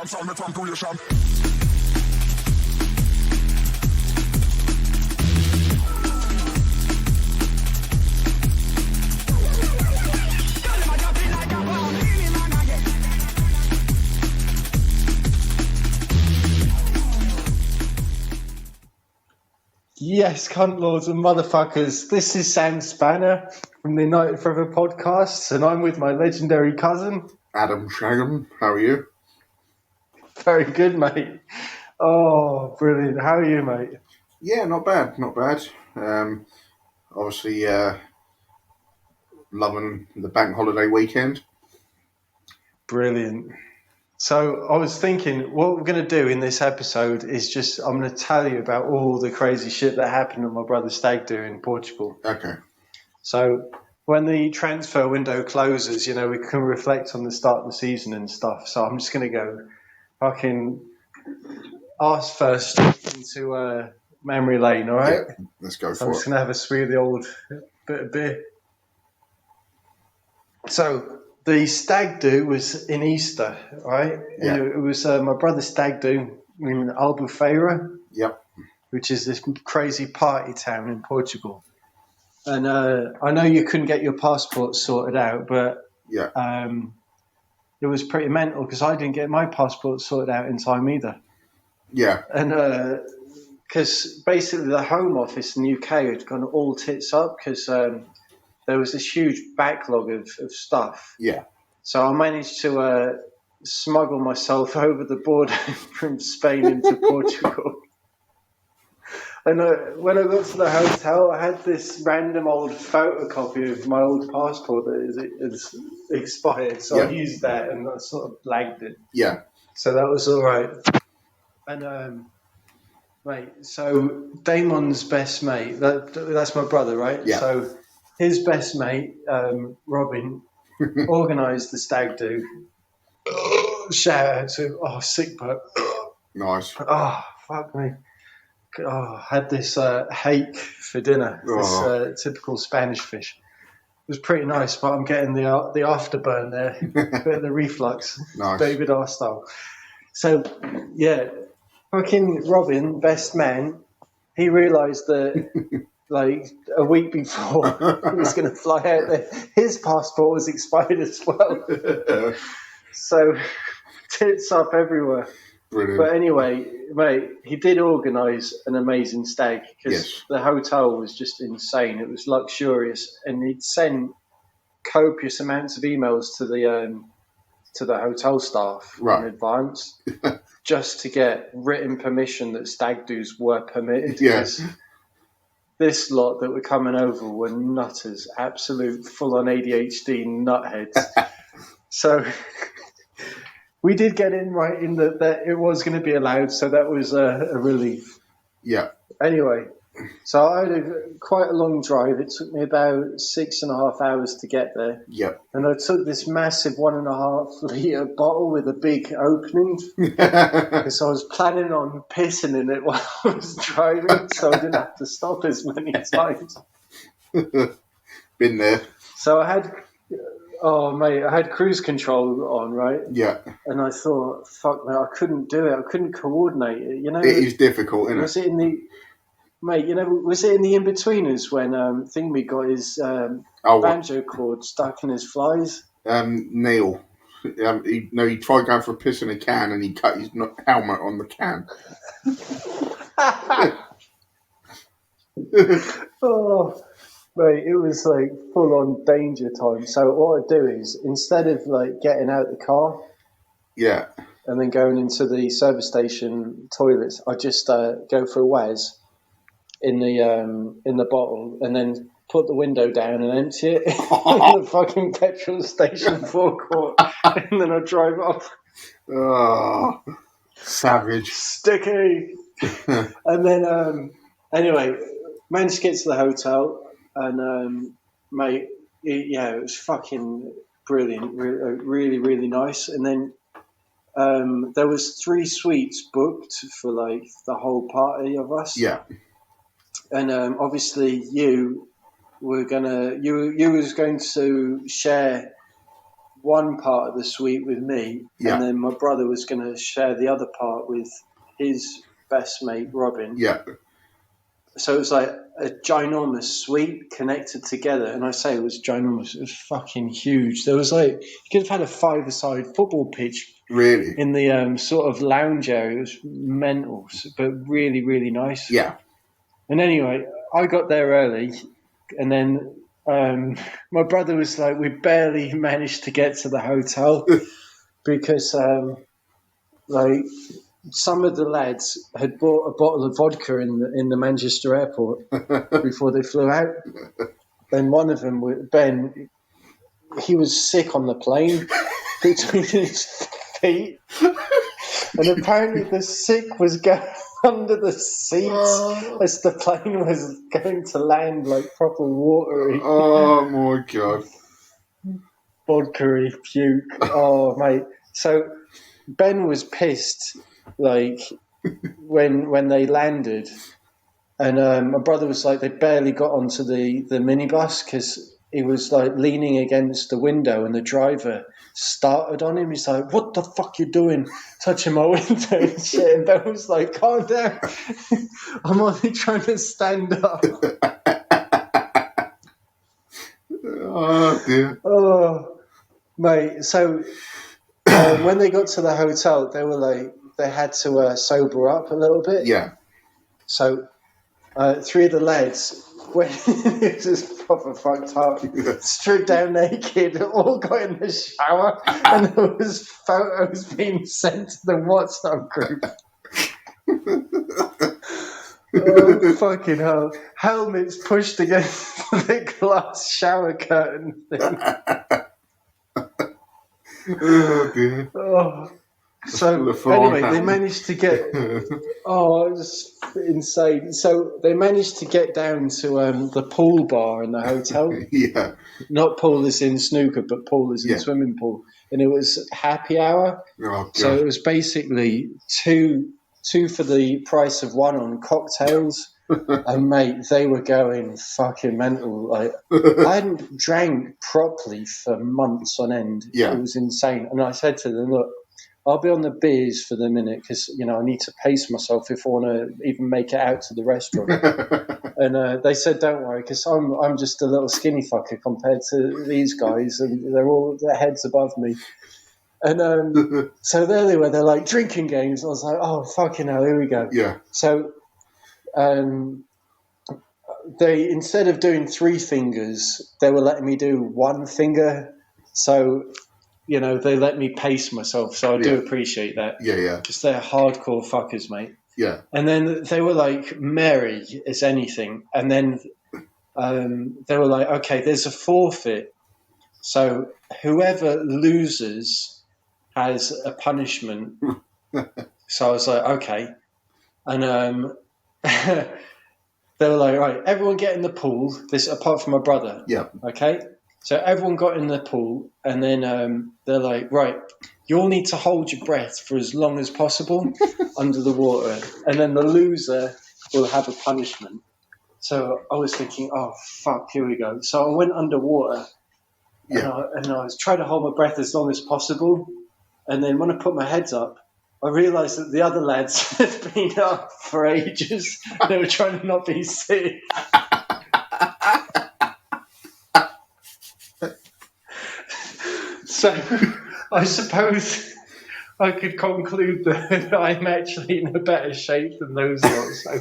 dancehall me from creation. Yes, cunt lords and motherfuckers. This is Sam Spanner from the United Forever podcast, and I'm with my legendary cousin, Adam Shagem. How are you? Very good, mate. Oh, brilliant. How are you, mate? Yeah, not bad, not bad. Obviously, loving the bank holiday weekend. Brilliant. So I was thinking, what we're going to do in this episode is I'm going to tell you about all the crazy shit that happened on my brother's stag do in Portugal. Okay. So when the transfer window closes, we can reflect on the start of the season and stuff. So I'm just going to go fucking arse first into memory lane, all right? Yeah, let's go So for I'm it. just going to have a swig of the old bit of beer. So the stag do was in Easter, right? Yeah. And it was my brother's stag do in Albufeira, Yep. which is this crazy party town in Portugal. And I know you couldn't get your passport sorted out, but Yeah. it was pretty mental because I didn't get my passport sorted out in time either. Yeah. And because basically the Home Office in the UK had gone all tits up because there was this huge backlog of stuff. Yeah. So I managed to smuggle myself over the border from Spain into Portugal. And when I got to the hotel, I had this random old photocopy of my old passport that is expired. So I used that and I sort of blagged it. Yeah. So that was all right. And, mate, so Damon's best mate, that's my brother, right? Yeah. So his best mate, Robin, organised the stag do. Shout out to sick burp. Nice. Oh, fuck me. Oh, I had this hake for dinner, this typical Spanish fish. It was pretty nice, but I'm getting the afterburn there, bit of the reflux, Nice. David R style. So, yeah, fucking Robin, best man, he realised that like a week before he was going to fly out there, his passport was expired as well. So, tits up everywhere. Brilliant. But anyway, mate, he did organise an amazing stag because the hotel was just insane. It was luxurious, and he'd sent copious amounts of emails to the hotel staff in advance just to get written permission that stag do's were permitted. Yes. This lot that were coming over were nutters, absolute full-on ADHD nutheads. So we did get in right in that it was going to be allowed, so that was a relief. Yeah. Anyway, so I had quite a long drive. It took me about 6.5 hours to get there. Yep. And I took this massive 1.5 litre bottle with a big opening Yeah. because I was planning on pissing in it while I was driving, so I didn't have to stop as many times. Been there. So I had cruise control on, right? Yeah. And I thought, fuck, mate, I couldn't do it. I couldn't coordinate it. It is difficult, isn't it? Was it in the... Mate, was it in the in-betweeners when Thingy got his banjo cord stuck in his flies? Neil. He tried going for a piss in a can and he cut his helmet on the can. Oh, mate, it was like full-on danger time. So what I do is, instead of like getting out the car, yeah, and then going into the service station toilets, I just go for a whiz in the bottle, and then put the window down and empty it in the fucking petrol station forecourt, and then I drive off. Oh, savage. Sticky. And then, anyway, managed to get to the hotel, and mate, it was fucking brilliant, really, really nice. And then there was 3 suites booked for like the whole party of us. Yeah. And obviously you was going to share one part of the suite with me, and then my brother was going to share the other part with his best mate, Robin. Yeah. So it was like a ginormous suite connected together. And I say it was ginormous. It was fucking huge. There was like, you could have had a five-a-side football pitch. Really? In the sort of lounge area. It was mental, but really, really nice. Yeah. And anyway, I got there early. And then my brother was like, we barely managed to get to the hotel because like some of the lads had bought a bottle of vodka in the Manchester airport before they flew out. And one of them, Ben, he was sick on the plane between his feet. And apparently the sick was going under the seats as the plane was going to land, like proper watery. Oh my God. Vodka-y puke. Oh, mate. So Ben was pissed, like, when they landed. And my brother was like, they barely got onto the minibus because he was, like, leaning against the window and the driver started on him. He's like, what the fuck you doing touching my window and shit? And Ben was like, calm down. I'm only trying to stand up. Oh, dear. Oh, mate. So when they got to the hotel, they were like, they had to sober up a little bit. Yeah. So three of the lads, when it was proper fucked up, stripped down naked, all got in the shower, and there was photos being sent to the WhatsApp group. Oh, fucking hell. Helmets pushed against the glass shower curtain thing. Oh, dear. Oh. So anyway, they managed to get. Oh, it was insane. So they managed to get down to the pool bar in the hotel. Yeah. Not pool as in snooker, but pool as in swimming pool. And it was happy hour. Oh, God. So it was basically two for the price of one on cocktails. And mate, they were going fucking mental. Like I hadn't drank properly for months on end. Yeah. It was insane. And I said to them, look, I'll be on the beers for the minute because, you know, I need to pace myself if I want to even make it out to the restaurant. And they said, don't worry, because I'm just a little skinny fucker compared to these guys, and they're all their heads above me. And so there they were. They're like drinking games. I was like, oh, fucking hell, here we go. Yeah. So they, instead of doing three fingers, they were letting me do one finger. So, you know, they let me pace myself. So I do appreciate that. Yeah, yeah. Because they're hardcore fuckers, mate. Yeah. And then they were like merry as anything. And then they were like, okay, there's a forfeit. So whoever loses has a punishment. So I was like, okay. And they were like, right, everyone get in the pool. This apart from my brother. Yeah. Okay. So everyone got in the pool, and then they're like, right, you all need to hold your breath for as long as possible under the water, and then the loser will have a punishment. So I was thinking, oh, fuck, here we go. So I went underwater, and I was trying to hold my breath as long as possible, and then when I put my head up, I realised that the other lads had been up for ages. They were trying to not be sick. So I suppose I could conclude that I'm actually in a better shape than those lot. So,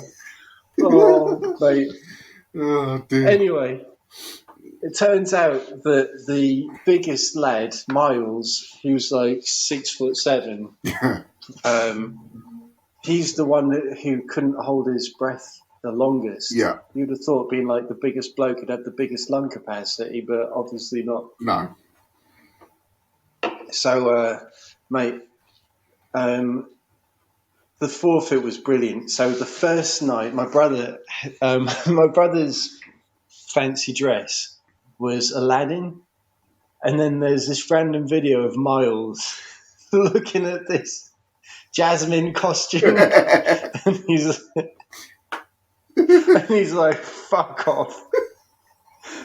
oh, mate. Oh, dear. Anyway, it turns out that the biggest lad, Miles, who's like 6'7", he's the one who couldn't hold his breath the longest. Yeah. You'd have thought being like the biggest bloke would have the biggest lung capacity, but obviously not. No. So, mate, the forfeit was brilliant. So the first night, my brother's fancy dress was Aladdin, and then there's this random video of Miles looking at this Jasmine costume, and he's like, "Fuck off."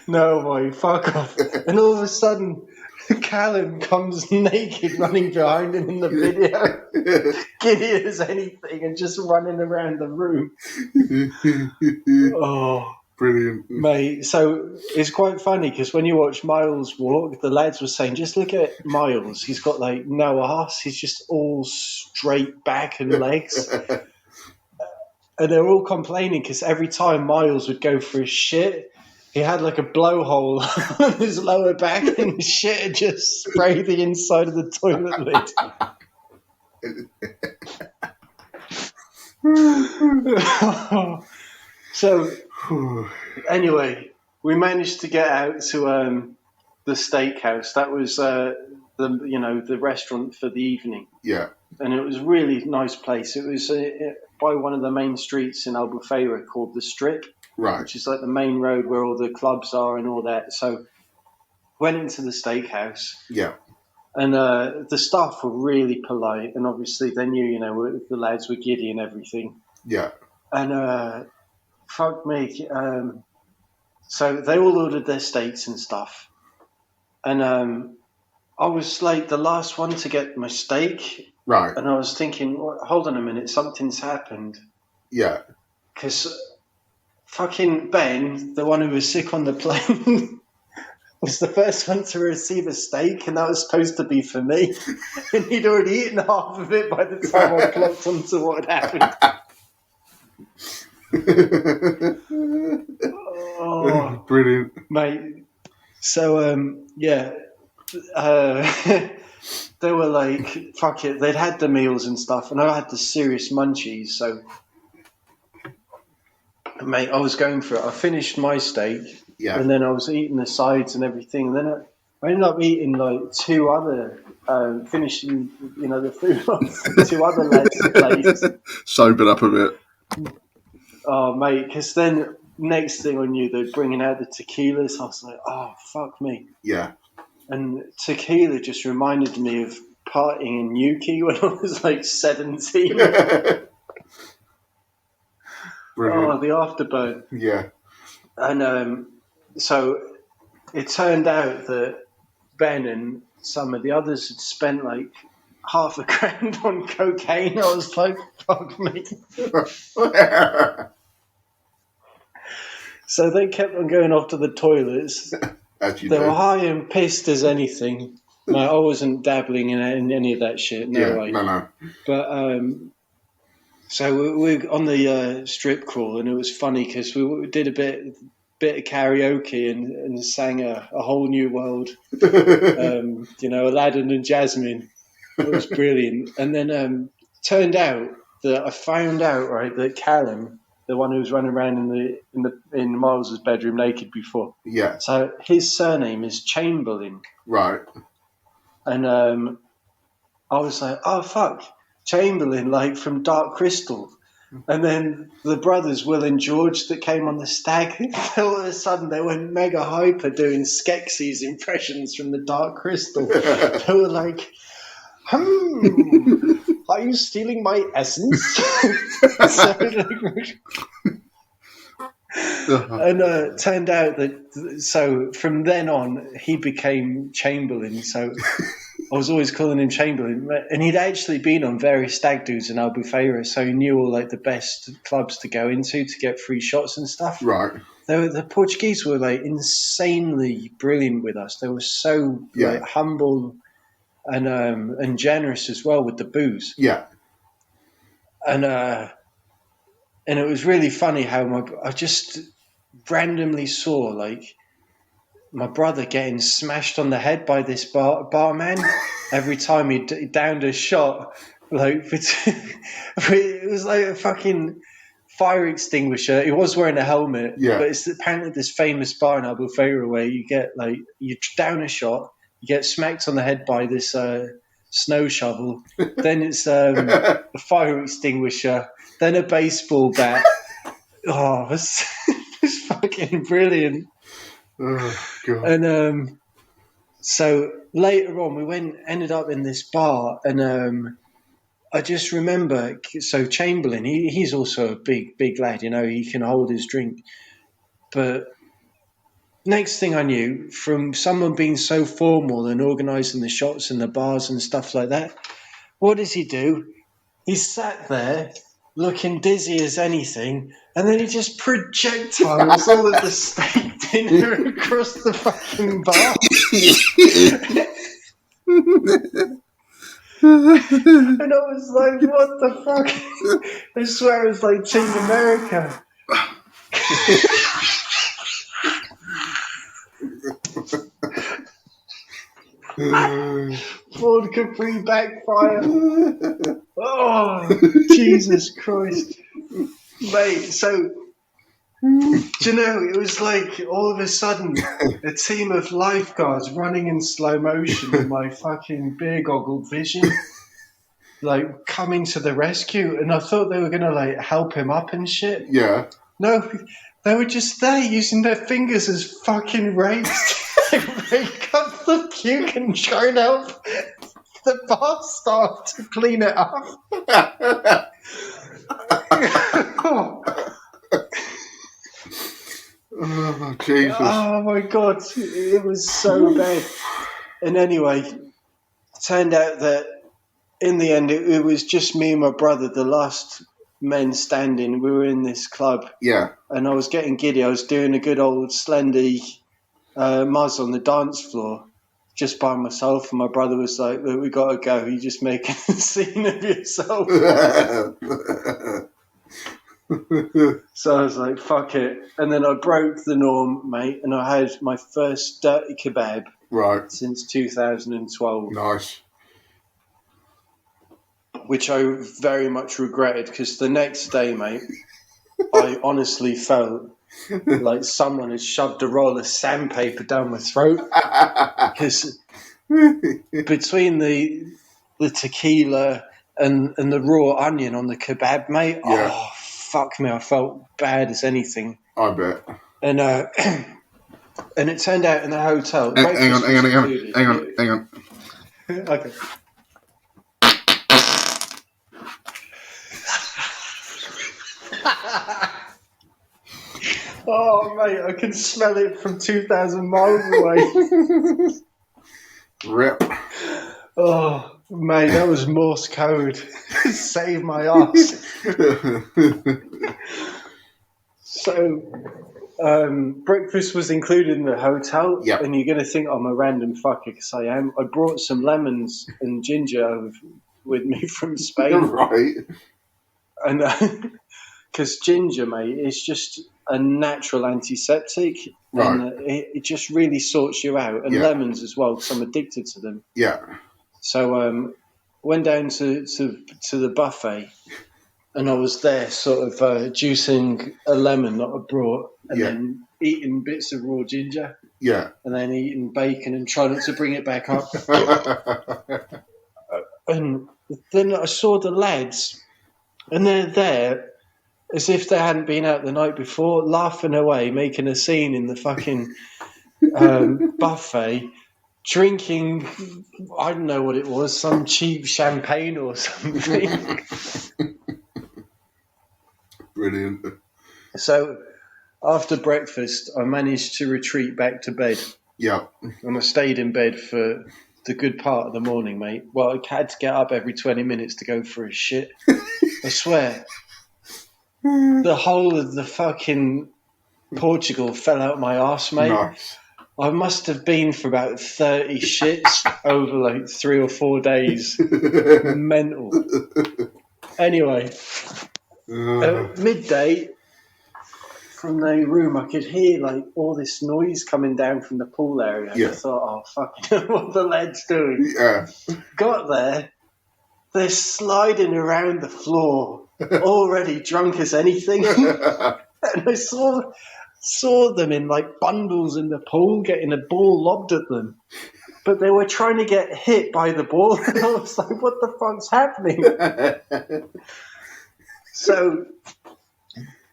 No way, fuck off. And all of a sudden, Callum comes naked running behind him in the video, giddy as anything, and just running around the room. Oh, brilliant, mate. So it's quite funny because when you watch Miles walk, the lads were saying, just look at Miles. He's got like no arse. He's just all straight back and legs. And they're all complaining because every time Miles would go for his shit, he had like a blowhole on his lower back and the shit had just sprayed the inside of the toilet lid. So, anyway, we managed to get out to the steakhouse. That was the restaurant for the evening. Yeah. And it was a really nice place. It was by one of the main streets in Albufeira called the Strip. Right. Which is like the main road where all the clubs are and all that. So went into the steakhouse. Yeah. And the staff were really polite. And obviously they knew, the lads were giddy and everything. Yeah. And fuck me. So they all ordered their steaks and stuff. And I was like the last one to get my steak. Right. And I was thinking, hold on a minute, something's happened. Yeah. Because fucking Ben, the one who was sick on the plane, was the first one to receive a steak, and that was supposed to be for me. And he'd already eaten half of it by the time I clocked onto what had happened. Oh, brilliant, mate. So, they were like, fuck it, they'd had the meals and stuff, and I had the serious munchies, so... Mate, I was going for it. I finished my steak, and then I was eating the sides and everything. And then I ended up eating like two other, finishing, the food on two other lads' plates. Sobered up a bit. Oh, mate, because then next thing I knew, they're bringing out the tequilas. I was like, oh, fuck me. Yeah. And tequila just reminded me of partying in Newquay when I was like 17. Brilliant. Oh, the afterburn. Yeah. And so it turned out that Ben and some of the others had spent like $500 on cocaine. I was like, fuck me. So they kept on going off to the toilets. They were high and pissed as anything. No, I wasn't dabbling in any of that shit. No way. No. But so we're on the strip crawl, and it was funny because we did a bit of karaoke and sang a whole new world. Aladdin and Jasmine. It was brilliant. And then turned out that I found out that Callum, the one who was running around in Miles's bedroom naked before. Yeah. So his surname is Chamberlain. Right. And I was like, oh fuck. Chamberlain, like from Dark Crystal. And then the brothers, Will and George, that came on the stag, all of a sudden they went mega hyper doing Skeksis impressions from the Dark Crystal. They were like, are you stealing my essence? And it turned out that, so from then on, he became Chamberlain. So I was always calling him Chamberlain, and he'd actually been on various stag do's in Albufeira, so he knew all like the best clubs to go into to get free shots and stuff. Right. The Portuguese were like insanely brilliant with us. They were so like humble and generous as well with the booze. Yeah. And it was really funny how I just randomly saw like my brother getting smashed on the head by this barman every time he downed a shot. Like it was like a fucking fire extinguisher. He was wearing a helmet, but it's apparently this famous bar in Albufeira where you get like you down a shot, you get smacked on the head by this snow shovel, then it's a fire extinguisher, then a baseball bat. Oh, it's fucking brilliant. Oh, God. And so later on, we ended up in this bar, and I just remember. So Chamberlain, he's also a big lad. He can hold his drink, but next thing I knew, from someone being so formal and organising the shots and the bars and stuff like that, what does he do? He sat there looking dizzy as anything, and then he just projectiles all of the steak dinner across the fucking bar. And I was like, what the fuck? I swear it was like Team America. Ford Capris backfire. Oh, Jesus Christ. Mate, so, do you know, it was like all of a sudden a team of lifeguards running in slow motion in my fucking beer goggled vision, like coming to the rescue, and I thought they were going to like help him up and shit. Yeah. No, they were just there using their fingers as fucking rakes to rake up the puke and try and help the bar staff to clean it up. Oh, Jesus. Oh my God, it was so bad. And anyway, it turned out that in the end it was just me and my brother, the last men standing. We were in this club. Yeah. And I was getting giddy. I was doing a good old slendy muzz on the dance floor just by myself. And my brother was like, look, we got to go. You're just making a scene of yourself. So I was like, fuck it. And then I broke the norm, mate. And I had my first dirty kebab since 2012. Nice. Which I very much regretted because the next day, mate, I honestly felt like someone had shoved a roll of sandpaper down my throat because between the tequila and the raw onion on the kebab, mate, oh, fuck me, I felt bad as anything. I bet. And and it turned out in the hotel. Hang on. Okay. Oh, mate, I can smell it from 2,000 miles away. Rip. Oh, mate, that was Morse code. Save my ass. So, breakfast was included in the hotel, and you're going to think I'm a random fucker because I am. I brought some lemons and ginger with me from Spain. Right. And because ginger, mate, is just a natural antiseptic, and it just really sorts you out. And lemons as well, because I'm addicted to them. Yeah. So went down to the buffet, and I was there sort of juicing a lemon that I brought, and then eating bits of raw ginger. Yeah. And then eating bacon and trying not to bring it back up. And then I saw the lads, and they're there as if they hadn't been out the night before, laughing away, making a scene in the fucking buffet, drinking, I don't know what it was, some cheap champagne or something. Brilliant. So after breakfast, I managed to retreat back to bed. Yeah. And I stayed in bed for the good part of the morning, mate. Well, I had to get up every 20 minutes to go for a shit. I swear. The whole of the fucking Portugal fell out my arse, mate. Nice. I must have been for about 30 shits over like 3 or 4 days. Mental. Anyway, at midday, from the room, I could hear like all this noise coming down from the pool area. I thought, oh, fuck, what the lads doing? Yeah. Got there, they're sliding around the floor, already drunk as anything. And I saw them in like bundles in the pool, getting a ball lobbed at them. But they were trying to get hit by the ball. And I was like, what the fuck's happening? So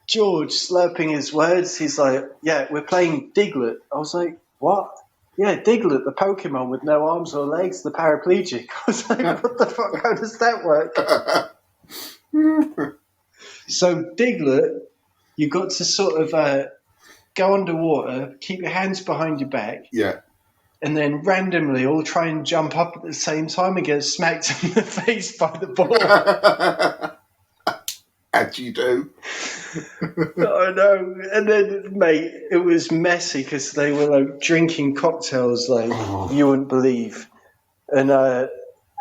George, slurping his words, he's like, yeah, we're playing Diglett. I was like, what? Yeah, Diglett, the Pokemon with no arms or legs, the paraplegic. I was like, what the fuck, how does that work? So Diglett, you got to sort of go underwater, keep your hands behind your back, Yeah. and then randomly all try and jump up at the same time and get smacked in the face by the ball. As you do. I know. And then, mate, it was messy because they were like drinking cocktails like you wouldn't believe. And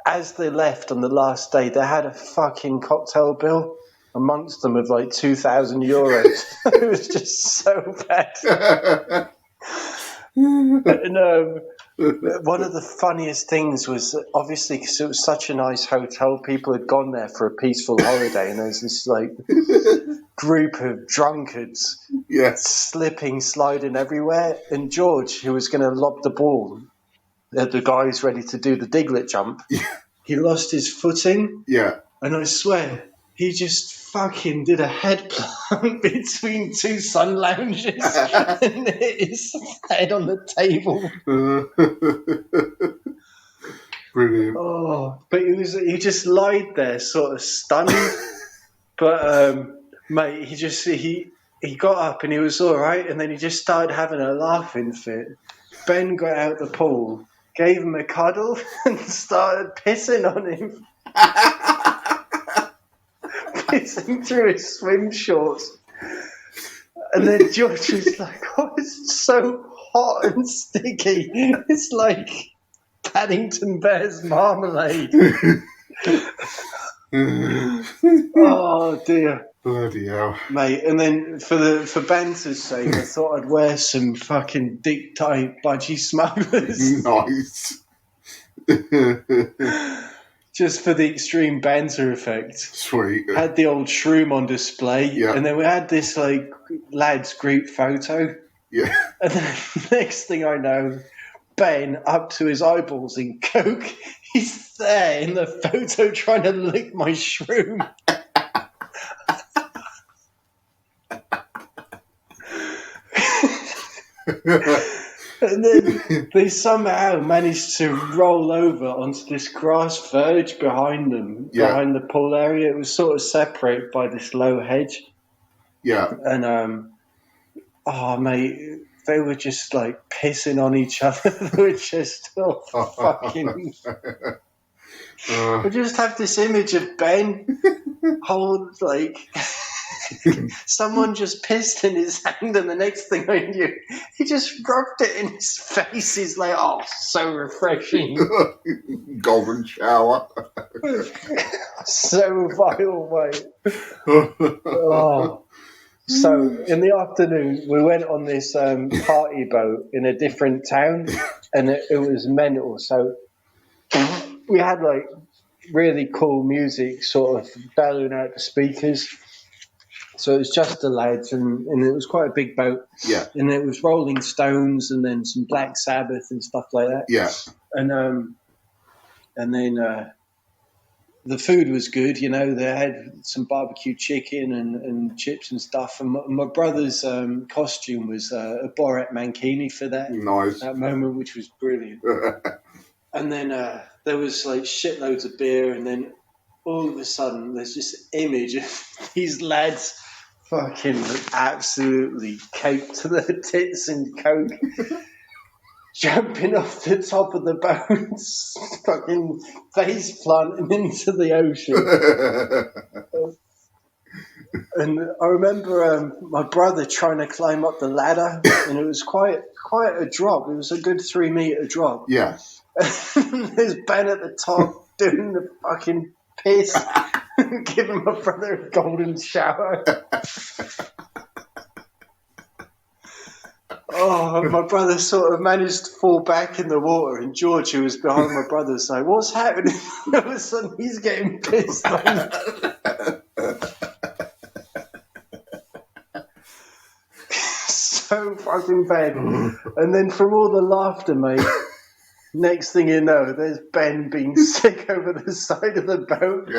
as they left on the last day, they had a fucking cocktail bill amongst them of like €2,000. It was just so bad. And one of the funniest things was obviously because it was such a nice hotel, people had gone there for a peaceful holiday, and there's this like group of drunkards slipping, sliding everywhere. And George, who was going to lob the ball at the guy who's ready to do the diglet jump, he lost his footing. Yeah. And I swear, he just fucking did a head plant between two sun lounges and hit his head on the table. Brilliant. Oh, but he just lied there, sort of stunned. But mate, he got up and he was all right, and then he just started having a laughing fit. Ben got out the pool, gave him a cuddle, and started pissing on him. Pissing through his swim shorts. And then George was like, oh, it's so hot and sticky. It's like Paddington Bear's marmalade. Oh, dear. Bloody hell. Mate, and then for banter's sake, I thought I'd wear some fucking dick tight budgie smugglers. Nice. Just for the extreme banter effect. Sweet. Had the old shroom on display. Yeah. And then we had this like lads group photo. Yeah. And then next thing I know, Ben up to his eyeballs in coke. He's there in the photo trying to lick my shroom. And then they somehow managed to roll over onto this grass verge behind them, behind the pool area. It was sort of separated by this low hedge. Yeah. And, oh, mate, they were just like pissing on each other. They were just fucking. I just have this image of Ben hold like. Someone just pissed in his hand, and the next thing I knew, he just rubbed it in his face. He's like, oh, so refreshing. Golden shower. So vile, mate. Oh. So, in the afternoon, we went on this party boat in a different town, and it was mental. So, we had like really cool music sort of bellowing out the speakers. So it was just the lads, and it was quite a big boat. Yeah. And it was Rolling Stones, and then some Black Sabbath and stuff like that. Yeah. And then the food was good. You know, they had some barbecue chicken and chips and stuff. And my brother's costume was a Borat Mankini for that moment, which was brilliant. And then there was like shitloads of beer, and then all of a sudden there's this image of these lads fucking absolutely caked to their tits in coke, jumping off the top of the boat, fucking face planting into the ocean. And I remember my brother trying to climb up the ladder, and it was quite a drop. It was a good 3 meter drop. Yeah. There's Ben at the top doing the fucking piss, giving my brother a golden shower. Oh, my brother sort of managed to fall back in the water, and George, who was behind my brother, was like, what's happening? All of a sudden, he's getting pissed on. So fucking bad. And then from all the laughter, mate, next thing you know, there's Ben being sick over the side of the boat.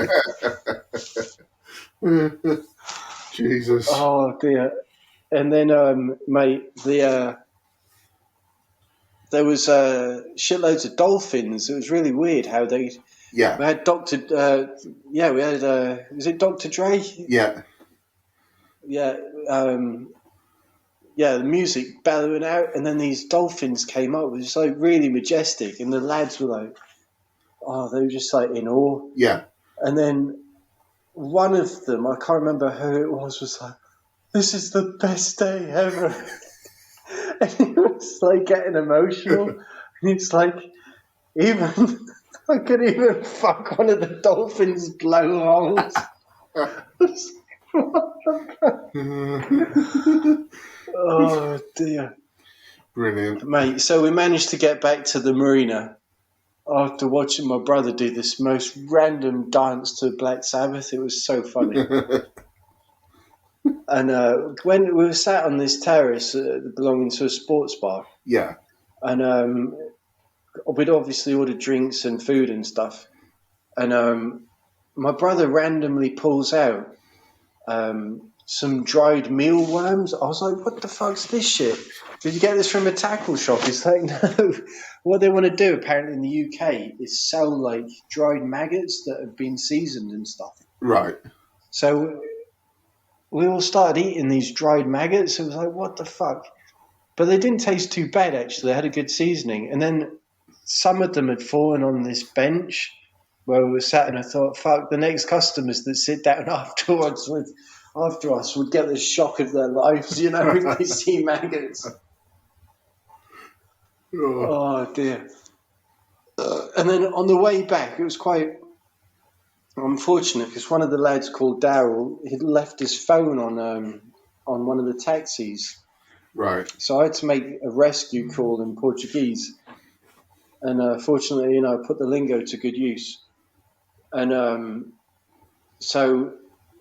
Jesus. Oh, dear. And then, mate, there was shitloads of dolphins. It was really weird how they... Yeah. We had Dr. We had... was it Dr. Dre? Yeah. Yeah. the music bellowing out, and then these dolphins came up. It was like really majestic, and the lads were like, they were just like in awe. Yeah. And then one of them, I can't remember who it was like, "This is the best day ever." And he was like getting emotional. And it's like, even I could even fuck one of the dolphins' blowholes. Oh dear. Brilliant. Mate, so we managed to get back to the marina after watching my brother do this most random dance to Black Sabbath. It was so funny. And when we were sat on this terrace belonging to a sports bar, and we'd obviously ordered drinks and food and stuff, and my brother randomly pulls out some dried mealworms. I was like, "What the fuck's this shit? Did you get this from a tackle shop?" He's like, "No." What they want to do apparently in the UK is sell like dried maggots that have been seasoned and stuff. Right. So we all started eating these dried maggots. It was like, what the fuck? But they didn't taste too bad, actually. They had a good seasoning. And then some of them had fallen on this bench where we were sat, and I thought, fuck, the next customers that sit down after us would get the shock of their lives, if they see maggots. Oh, dear. And then on the way back, it was quite unfortunate because one of the lads called Daryl, he'd left his phone on one of the taxis. Right. So I had to make a rescue call in Portuguese. And fortunately, I put the lingo to good use. And so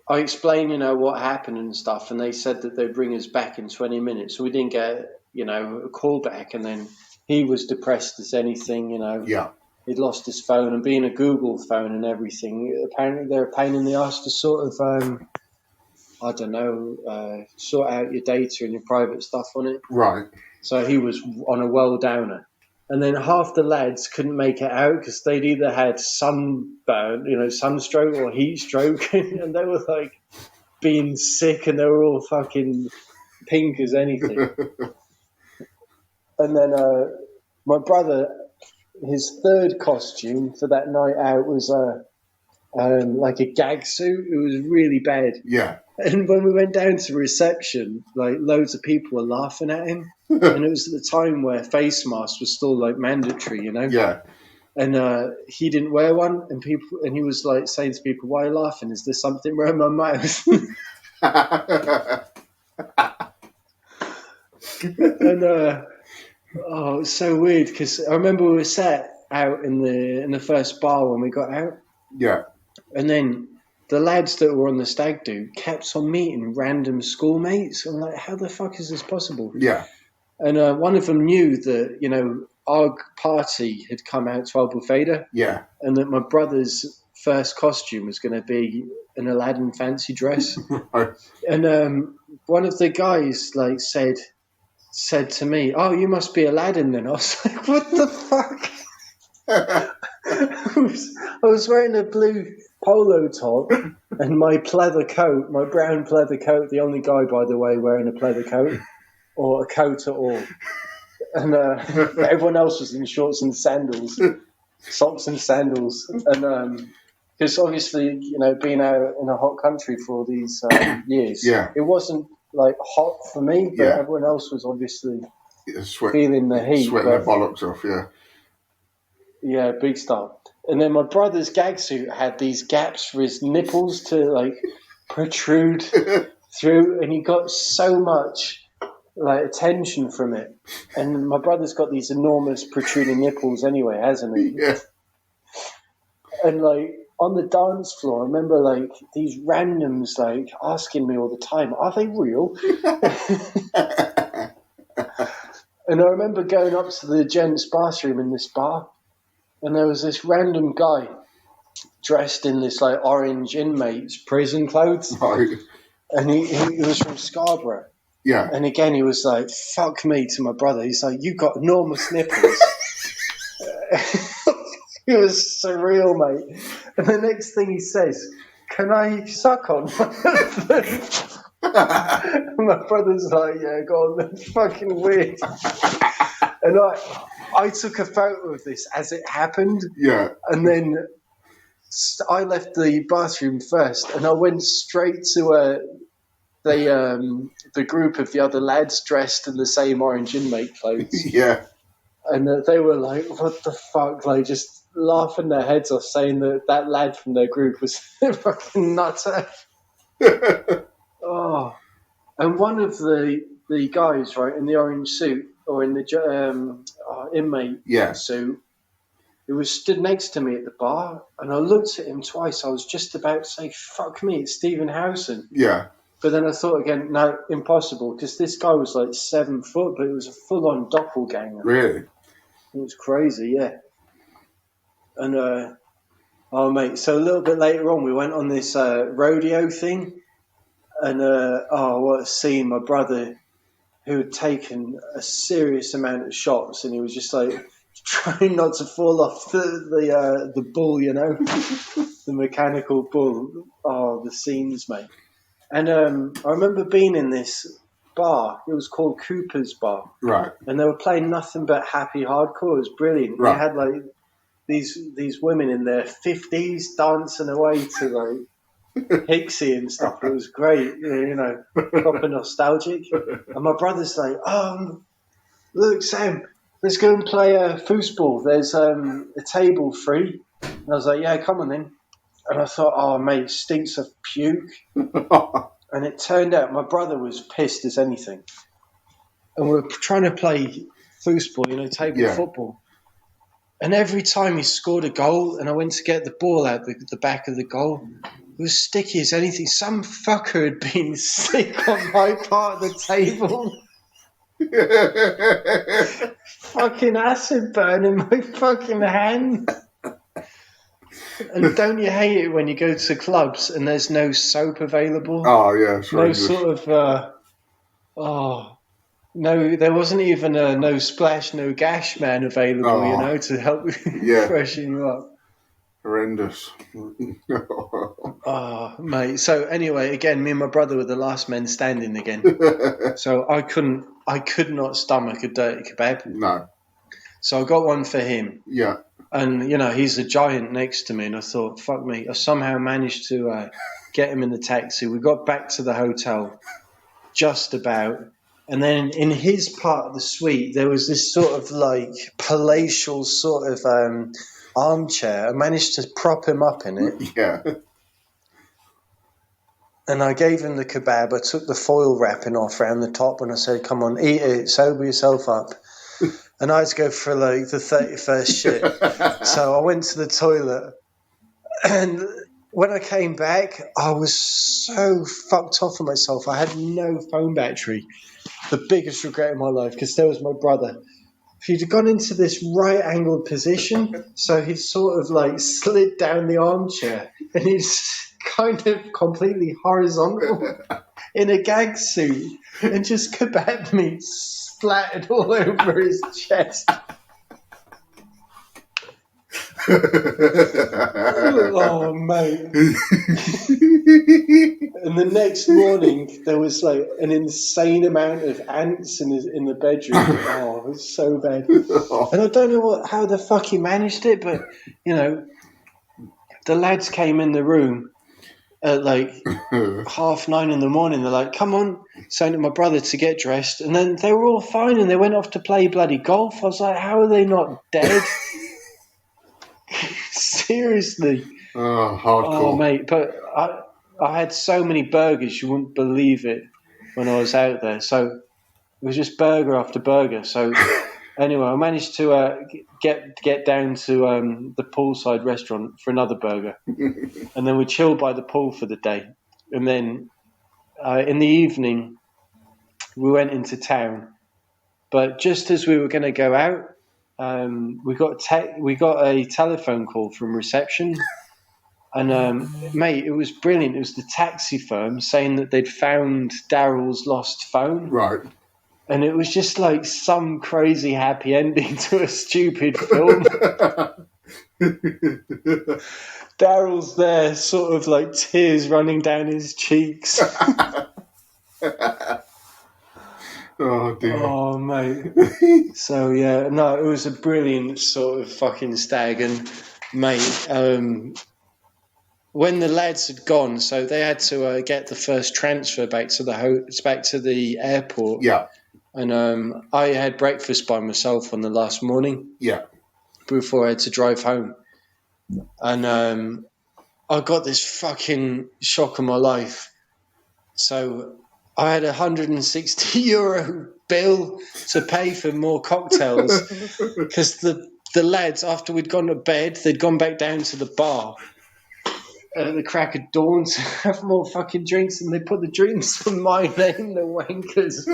I explained, what happened and stuff. And they said that they'd bring us back in 20 minutes. So we didn't get, a call back. And then he was depressed as anything, Yeah. He'd lost his phone, and being a Google phone and everything, apparently they're a pain in the ass to sort of, sort out your data and your private stuff on it. Right. So he was on a well downer. And then half the lads couldn't make it out because they'd either had sunburn, sunstroke or heat stroke, and they were like being sick, and they were all fucking pink as anything. And then my brother, his third costume for that night out was like a gag suit. It was really bad. Yeah. And when we went down to reception, like loads of people were laughing at him. And it was at the time where face masks was still like mandatory, Yeah. And he didn't wear one, and he was like saying to people, "Why are you laughing? Is there something wrong with my mouth?" And it was so weird because I remember we were sat out in the first bar when we got out. Yeah. And then the lads that were on the stag do kept on meeting random schoolmates. I'm like, how the fuck is this possible? Yeah. And one of them knew that, our party had come out to Albufeira. Yeah. And that my brother's first costume was going to be an Aladdin fancy dress. Right. And one of the guys said to me, "Oh, you must be Aladdin then." I was like, what the fuck? I was wearing a blue polo top and my pleather coat, my brown pleather coat, the only guy, by the way, wearing a pleather coat or a coat at all. And everyone else was in shorts and sandals, socks and sandals. And because obviously, being out in a hot country for all these years, it wasn't like hot for me, but everyone else was obviously feeling the heat. Sweating their bollocks off, yeah. Yeah, big stuff. And then my brother's gag suit had these gaps for his nipples to like protrude through, and he got so much like attention from it. And my brother's got these enormous protruding nipples anyway, hasn't he? Yeah. And like on the dance floor, I remember like these randoms like asking me all the time, "Are they real?" And I remember going up to the gents' bathroom in this bar, and there was this random guy dressed in this like orange inmate's prison clothes. Right. And he was from Scarborough. Yeah. And again, he was like, "Fuck me" to my brother. He's like, "You got enormous nipples." It was surreal, mate. And the next thing he says, "Can I suck on one of them?" And my brother's like, yeah, go on, that's fucking weird. And I took a photo of this as it happened. Yeah. And then I left the bathroom first, and I went straight to the group of the other lads dressed in the same orange inmate clothes. Yeah. And they were like, what the fuck? Like, just laughing their heads off, saying that lad from their group was fucking nutter. Oh. And one of the guys, right, in the orange suit, or in the inmate suit, who was stood next to me at the bar, and I looked at him twice. I was just about to say, fuck me, it's Stephen Howson. Yeah. But then I thought again, no, impossible, because this guy was like 7 foot, but it was a full-on doppelganger. Really? It was crazy, yeah. And, oh, mate, so a little bit later on, we went on this rodeo thing, and, what a scene. My brother, who had taken a serious amount of shots, and he was just like trying not to fall off the bull, you know, the mechanical bull. Oh, the scenes, mate. And I remember being in this bar. It was called Cooper's Bar. Right. And they were playing nothing but happy hardcore. It was brilliant. Right. They had like these women in their 50s dancing away to like Hixie and stuff. It was great, you know, proper nostalgic. And my brother's like, look, Sam, let's go and play foosball. There's a table free. And I was like, yeah, come on then. And I thought, oh, mate, stinks of puke. And it turned out my brother was pissed as anything. And we were trying to play foosball, you know, table football. And every time he scored a goal and I went to get the ball out the back of the goal, it was sticky as anything. Some fucker had been sick on my part of the table. Fucking acid burn in my fucking hand. And don't you hate it when you go to clubs and there's no soap available? Oh, yeah. No sort of, no, there wasn't even a no splash, no gash man available, you know, to help freshen you up. Horrendous. Oh, mate. So anyway, again, me and my brother were the last men standing again. So I could not stomach a dirty kebab. No. So I got one for him. Yeah. And, you know, he's a giant next to me. And I thought, fuck me. I somehow managed to get him in the taxi. We got back to the hotel just about. And then in his part of the suite, there was this sort of like palatial sort of armchair. I managed to prop him up in it. Yeah. And I gave him the kebab. I took the foil wrapping off around the top and I said, come on, eat it, sober yourself up. And I had to go for like the 31st shit. So I went to the toilet. And when I came back, I was so fucked off of myself. I had no phone battery. The biggest regret in my life, because there was my brother. If he'd have gone into this right-angled position, so he'd sort of like slid down the armchair, and he's kind of completely horizontal in a gag suit, and just kebab meat splattered all over his chest. Oh, mate. And the next morning, there was like an insane amount of ants in the bedroom. Oh, it was so bad. And I don't know how the fuck he managed it, but, you know, the lads came in the room at like 9:30 in the morning. They're like, come on, saying to my brother to get dressed. And then they were all fine and they went off to play bloody golf. I was like, how are they not dead? Seriously. Oh, hardcore. Oh, mate, but I had so many burgers, you wouldn't believe it, when I was out there. So it was just burger after burger. So anyway, I managed to get down to the poolside restaurant for another burger. And then we chilled by the pool for the day. And then in the evening, we went into town. But just as we were going to go out, we got a telephone call from reception. And, mate, it was brilliant. It was the taxi firm saying that they'd found Daryl's lost phone. Right. And it was just like some crazy happy ending to a stupid film. Daryl's there, sort of like tears running down his cheeks. Oh dear. Oh mate. So yeah, no, it was a brilliant sort of fucking stag, and mate, when the lads had gone, so they had to get the first transfer back to the airport. Yeah. And I had breakfast by myself on the last morning. Yeah. Before I had to drive home, and I got this fucking shock of my life. So I had €160 bill to pay for more cocktails because the lads, after we'd gone to bed, they'd gone back down to the bar at the crack of dawn to have more fucking drinks, and they put the drinks on my name, the wankers.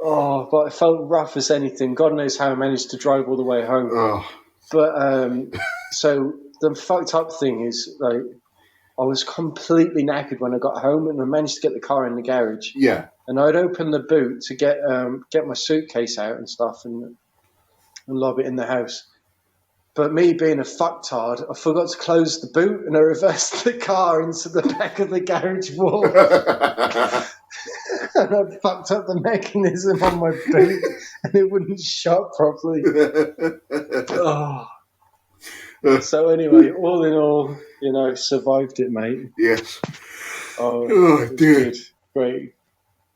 Oh, but it felt rough as anything. God knows how I managed to drive all the way home. Oh. But so the fucked up thing is, like, I was completely knackered when I got home, and I managed to get the car in the garage. Yeah. And I'd open the boot to get my suitcase out and stuff and lob it in the house. But me being a fucktard, I forgot to close the boot, and I reversed the car into the back of the garage wall. And I'd fucked up the mechanism on my boot, and it wouldn't shut properly. Oh. So anyway, all in all, survived it, mate. Yes. Oh dear. Good.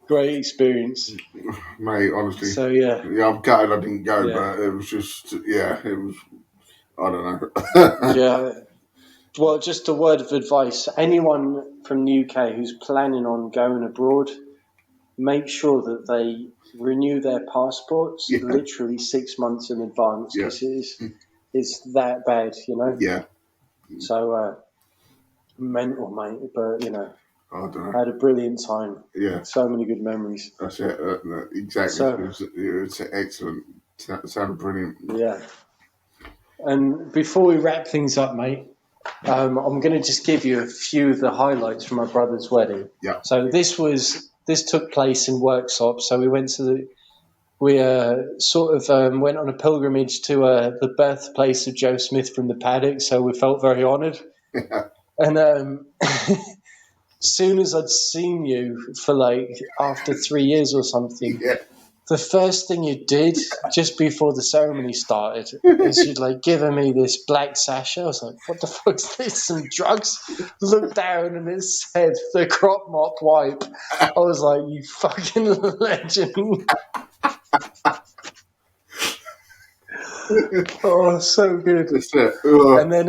Great experience. Mate, honestly. So yeah. Yeah, I'm gutted I didn't go, but it was just, it was, I don't know. Yeah. Well, just a word of advice. Anyone from the UK who's planning on going abroad, make sure that they renew their passports literally 6 months in advance, because it's that bad, Yeah. So, mental, mate. But, I don't know. I had a brilliant time. Yeah. So many good memories. That's it. Exactly. So, it was excellent. It sounded brilliant. Yeah. And before we wrap things up, mate, I'm going to just give you a few of the highlights from my brother's wedding. Yeah. So this took place in Worksop. So we went to went on a pilgrimage to the birthplace of Joe Smith from the Paddock. So we felt very honoured. Yeah. And soon as I'd seen you for after 3 years or something, the first thing you did just before the ceremony started is you'd given me this black sasha. I was like, what the fuck's this? Some drugs? Looked down and it said the crop mop wipe. I was like, you fucking legend. Oh, so good. That's it. And then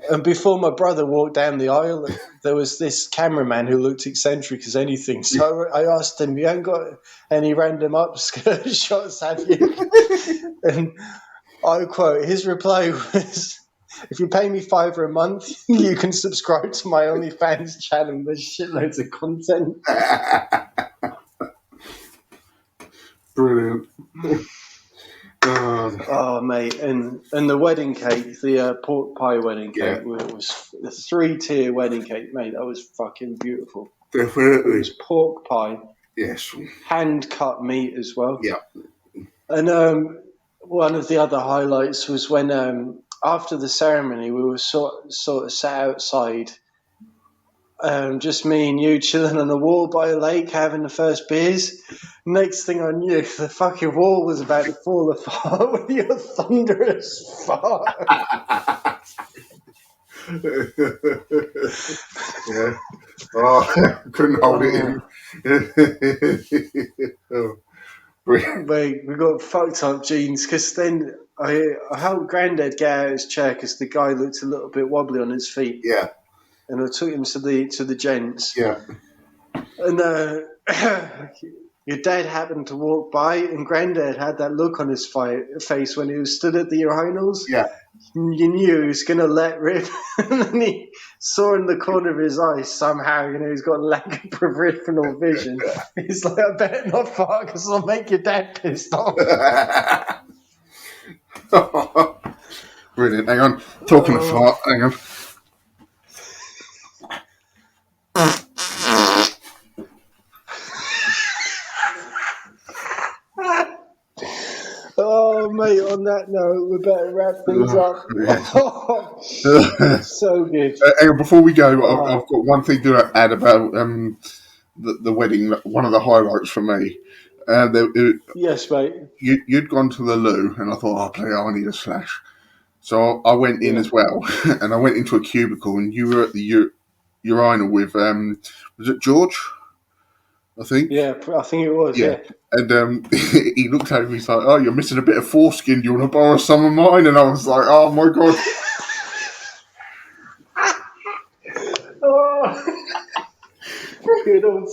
and before my brother walked down the aisle, there was this cameraman who looked eccentric as anything. So I asked him, you haven't got any random upskirt shots, have you? And I quote, his reply was, if you pay me $5 a month, you can subscribe to my OnlyFans channel. There's shitloads of content. Brilliant. Oh, mate, and the wedding cake, the pork pie wedding cake, was a 3-tier wedding cake, mate. That was fucking beautiful. Definitely. It was pork pie. Yes. Hand-cut meat as well. Yeah. And one of the other highlights was when, after the ceremony, we were sort of sat outside, just me and you chilling on a wall by a lake having the first beers. Next thing I knew, the fucking wall was about to fall apart with your thunderous fart. Yeah. Oh, couldn't hold it in. Mate, we got fucked up jeans, because then I helped Grandad get out of his chair because the guy looked a little bit wobbly on his feet. Yeah. And I took him to the gents. Yeah. And your dad happened to walk by, and Grandad had that look on his face when he was stood at the urinals. Yeah. You knew he was going to let rip. And then he saw in the corner of his eye somehow, he's got lack of peripheral vision. He's like, I better not fart because I'll make your dad pissed off. Brilliant. Hang on. Talking of fart. Hang on. Oh, mate, on on that note, we better wrap things up. So good. Before we go, I've got one thing to add about the wedding. One of the highlights for me. Yes, mate. You'd gone to the loo, and I thought, I need a slash. So I went in as well, and I went into a cubicle, and you were at the urinal with, was it George? I think. Yeah, I think it was, yeah. And he looked over, he's like, oh, you're missing a bit of foreskin, do you want to borrow some of mine? And I was like, oh my God. Good old...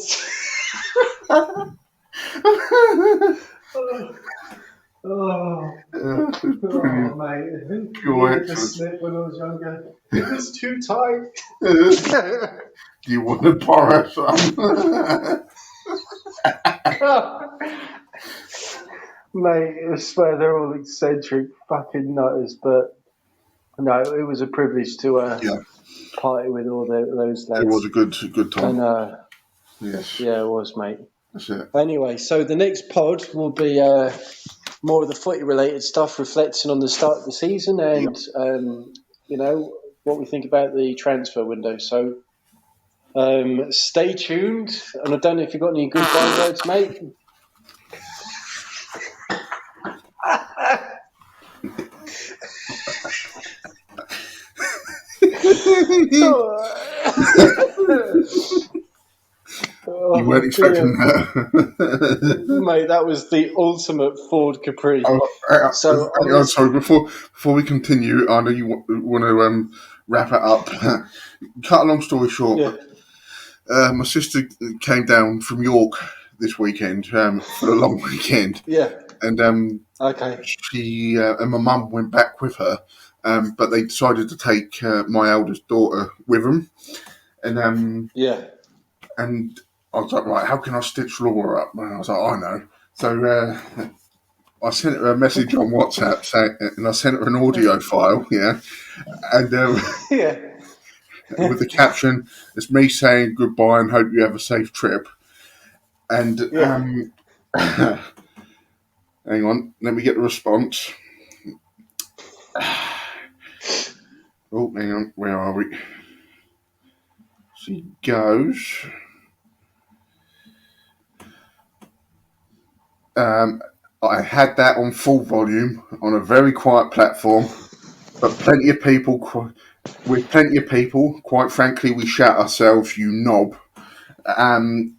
mate. Pure The slip when I was younger. It was too tight. Do you want to borrow some? Mate, I swear they're all eccentric fucking nutters, but no, it was a privilege to party with all those lads. It was a good time. And yes. Yeah, it was, mate. That's it. Anyway, so the next pod will be more of the footy related stuff, reflecting on the start of the season and what we think about the transfer window. So stay tuned, and I don't know if you've got any goodbye words, mate. You weren't expecting that. Mate, that was the ultimate Ford Capris. I'm sorry, before we continue, I know you want to wrap it up. Cut a long story short, my sister came down from York this weekend for the long weekend. Yeah. And okay. She and my mum went back with her, but they decided to take my eldest daughter with them. And and I was like, right, how can I stitch Laura up? And I was like, I know. So I sent her a message on WhatsApp and I sent her an audio file, and with the caption, it's me saying goodbye and hope you have a safe trip. And hang on, let me get the response. Oh, hang on, where are we? She goes... I had that on full volume on a very quiet platform, but plenty of people, quite frankly, we shout ourselves, you knob. And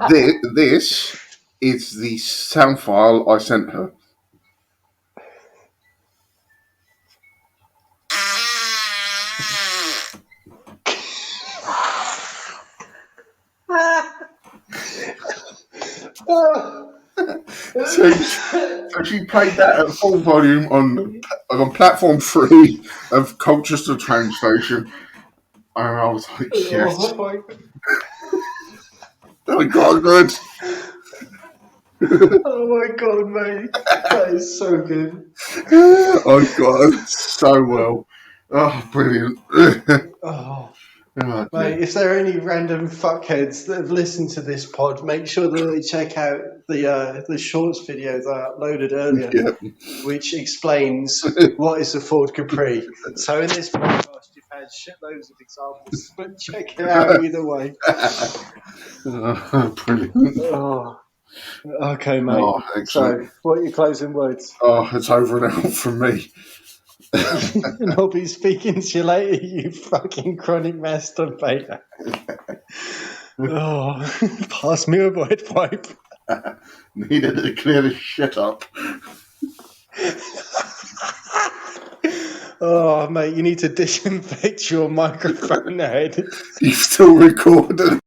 this is the sound file I sent her. So she played that at full volume on platform 3 of Colchester train station, and I was like, yes. Oh my God, good. Oh my God, mate, that is so good. Oh God, so well. Oh, brilliant. Mate, if there are any random fuckheads that have listened to this pod, make sure that they check out the shorts video that I uploaded earlier, which explains what is a Ford Capri. So in this podcast, you've had shitloads of examples, but check it out either way. Brilliant. Okay, mate. So, what are your closing words? It's over and out from me. And I'll be speaking to you later, you fucking chronic masturbator. Pass me a wet pipe. Needed to clear this shit up. Oh, mate, you need to disinfect your microphone head. You've still recorded.